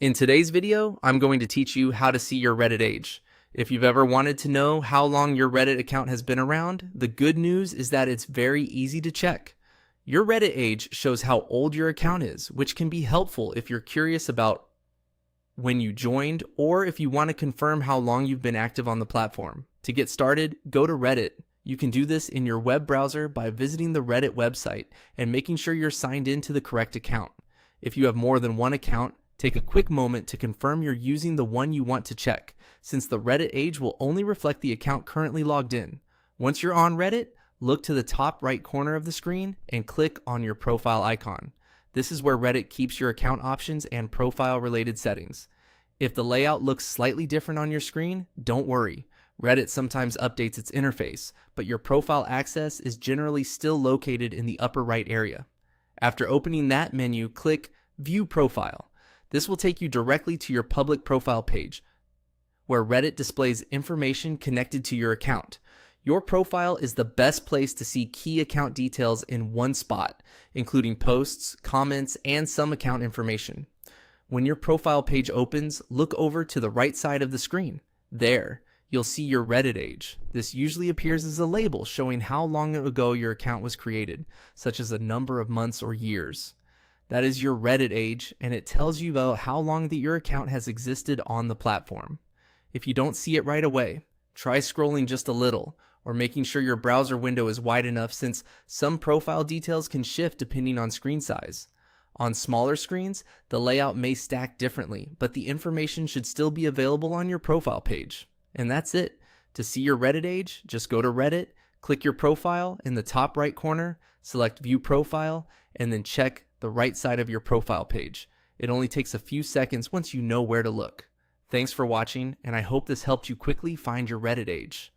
In today's video, I'm going to teach you how to see your Reddit age. If you've ever wanted to know how long your Reddit account has been around, the good news is that it's very easy to check. Your Reddit age shows how old your account is, which can be helpful if you're curious about when you joined or if you want to confirm how long you've been active on the platform. To get started, go to Reddit. You can do this in your web browser by visiting the Reddit website and making sure you're signed in to the correct account. If you have more than one account, take a quick moment to confirm you're using the one you want to check, since the Reddit age will only reflect the account currently logged in. Once you're on Reddit, look to the top right corner of the screen and click on your profile icon. This is where Reddit keeps your account options and profile-related settings. If the layout looks slightly different on your screen, don't worry. Reddit sometimes updates its interface, but your profile access is generally still located in the upper right area. After opening that menu, click View Profile. This will take you directly to your public profile page, where Reddit displays information connected to your account. Your profile is the best place to see key account details in one spot, including posts, comments, and some account information. When your profile page opens, look over to the right side of the screen. There, you'll see your Reddit age. This usually appears as a label showing how long ago your account was created, such as a number of months or years. That is your Reddit age, and it tells you about how long that your account has existed on the platform. If you don't see it right away, try scrolling just a little, or making sure your browser window is wide enough, since some profile details can shift depending on screen size. On smaller screens, the layout may stack differently, but the information should still be available on your profile page. And that's it. To see your Reddit age, just go to Reddit, click your profile in the top right corner, select View Profile, and then check the right side of your profile page. It only takes a few seconds once you know where to look. Thanks for watching, and I hope this helped you quickly find your Reddit age.